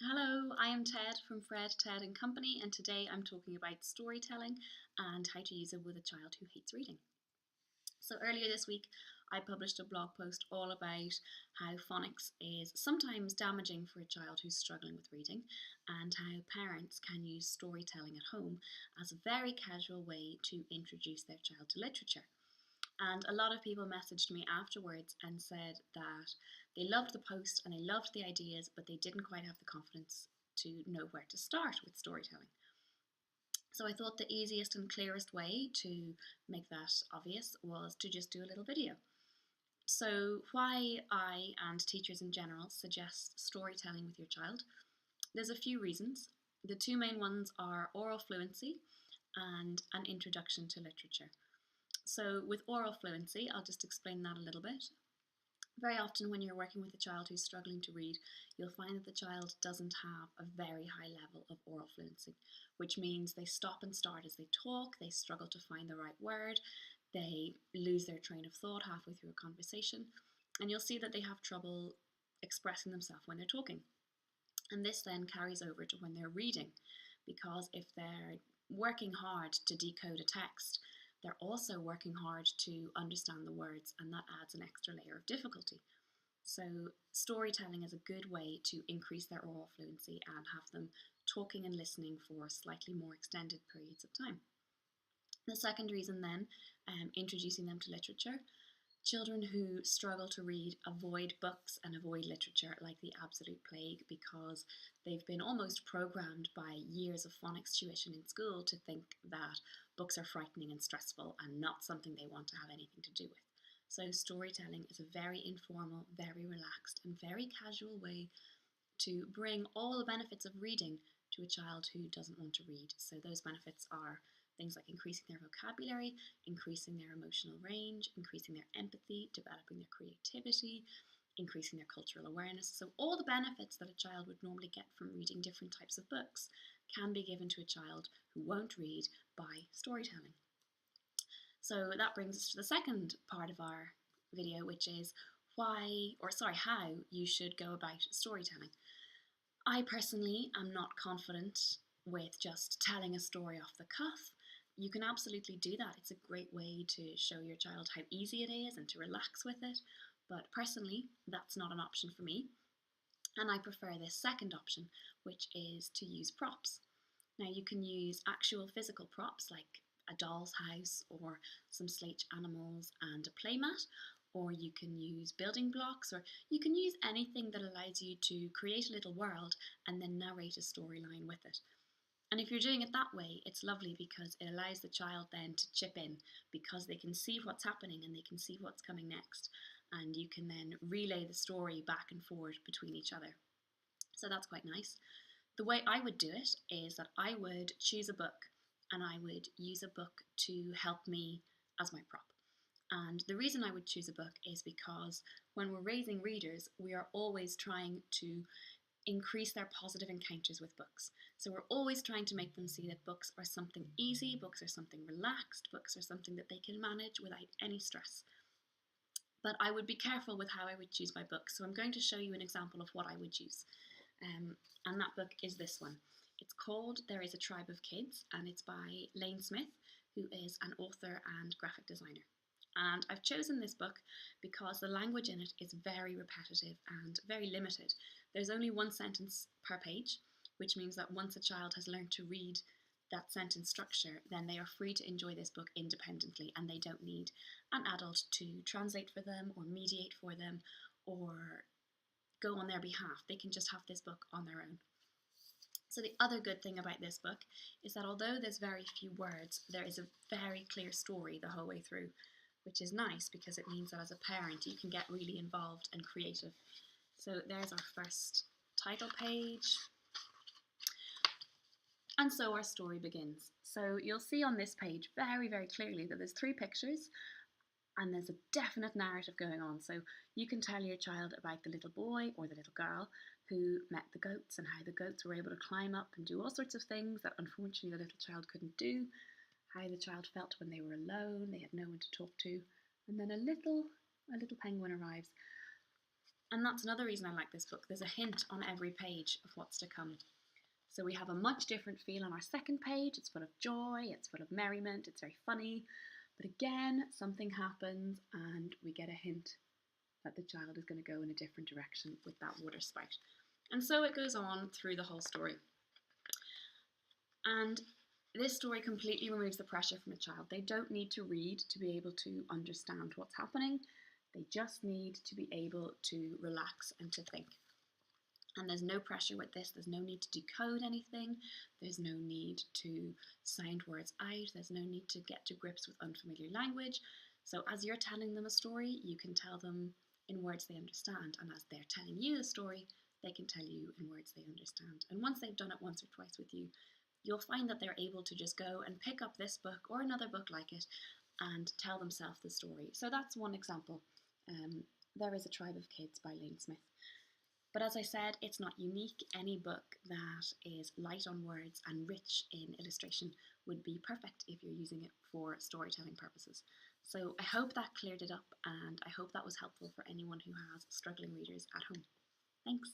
Hello, I am Ted from Fred, Ted and Company, and today I'm talking about storytelling and how to use it with a child who hates reading. So, earlier this week, I published a blog post all about how phonics is sometimes damaging for a child who's struggling with reading, and how parents can use storytelling at home as a very casual way to introduce their child to literature. And a lot of people messaged me afterwards and said that they loved the post and they loved the ideas, but they didn't quite have the confidence to know where to start with storytelling. So I thought the easiest and clearest way to make that obvious was to just do a little video. So, why I and teachers in general suggest storytelling with your child, there's a few reasons. The two main ones are oral fluency and an introduction to literature. So, with oral fluency, I'll just explain that a little bit. Very often, when you're working with a child who's struggling to read, you'll find that the child doesn't have a very high level of oral fluency, which means they stop and start as they talk, they struggle to find the right word, they lose their train of thought halfway through a conversation, and you'll see that they have trouble expressing themselves when they're talking. And this then carries over to when they're reading, because if they're working hard to decode a text, they're also working hard to understand the words, and that adds an extra layer of difficulty. So, storytelling is a good way to increase their oral fluency and have them talking and listening for slightly more extended periods of time. The second reason, then, introducing them to literature. Children who struggle to read avoid books and avoid literature like the absolute plague because they've been almost programmed by years of phonics tuition in school to think that books are frightening and stressful and not something they want to have anything to do with. So, storytelling is a very informal, very relaxed, and very casual way to bring all the benefits of reading to a child who doesn't want to read. So, those benefits are things like increasing their vocabulary, increasing their emotional range, increasing their empathy, developing their creativity, increasing their cultural awareness. So, all the benefits that a child would normally get from reading different types of books can be given to a child who won't read by storytelling. So, that brings us to the second part of our video, which is how you should go about storytelling. I personally am not confident with just telling a story off the cuff. You can absolutely do that. It's a great way to show your child how easy it is and to relax with it. But personally, that's not an option for me. And I prefer this second option, which is to use props. Now, you can use actual physical props like a doll's house or some slate animals and a playmat, or you can use building blocks, or you can use anything that allows you to create a little world and then narrate a storyline with it. And if you're doing it that way, it's lovely because it allows the child then to chip in because they can see what's happening and they can see what's coming next. And you can then relay the story back and forward between each other. So that's quite nice. The way I would do it is that I would choose a book and I would use a book to help me as my prop. And the reason I would choose a book is because when we're raising readers, we are always trying to increase their positive encounters with books. So we're always trying to make them see that books are something easy, books are something relaxed, books are something that they can manage without any stress. But I would be careful with how I would choose my books. So I'm going to show you an example of what I would use. And that book is this one. It's called There Is a Tribe of Kids, and it's by Lane Smith, who is an author and graphic designer. And I've chosen this book because the language in it is very repetitive and very limited. There's only one sentence per page, which means that once a child has learned to read that sentence structure, then they are free to enjoy this book independently and they don't need an adult to translate for them or mediate for them or go on their behalf. They can just have this book on their own. So the other good thing about this book is that although there's very few words, there is a very clear story the whole way through, which is nice because it means that as a parent you can get really involved and creative. So there's our first title page. And so our story begins. So you'll see on this page very, very clearly that there's 3 pictures and there's a definite narrative going on. So you can tell your child about the little boy or the little girl who met the goats and how the goats were able to climb up and do all sorts of things that unfortunately the little child couldn't do, how the child felt when they were alone, they had no one to talk to, and then a little penguin arrives. And that's another reason I like this book. There's a hint on every page of what's to come. So we have a much different feel on our second page. It's full of joy, it's full of merriment, it's very funny. But again, something happens and we get a hint that the child is going to go in a different direction with that water spout. And so it goes on through the whole story. And this story completely removes the pressure from a child. They don't need to read to be able to understand what's happening. They just need to be able to relax and to think. And there's no pressure with this. There's no need to decode anything. There's no need to sound words out. There's no need to get to grips with unfamiliar language. So as you're telling them a story, you can tell them in words they understand. And as they're telling you the story, they can tell you in words they understand. And once they've done it once or twice with you, you'll find that they're able to just go and pick up this book or another book like it and tell themselves the story. So that's one example. There is a Tribe of Kids by Lane Smith. But as I said, it's not unique. Any book that is light on words and rich in illustration would be perfect if you're using it for storytelling purposes. So I hope that cleared it up, and I hope that was helpful for anyone who has struggling readers at home. Thanks.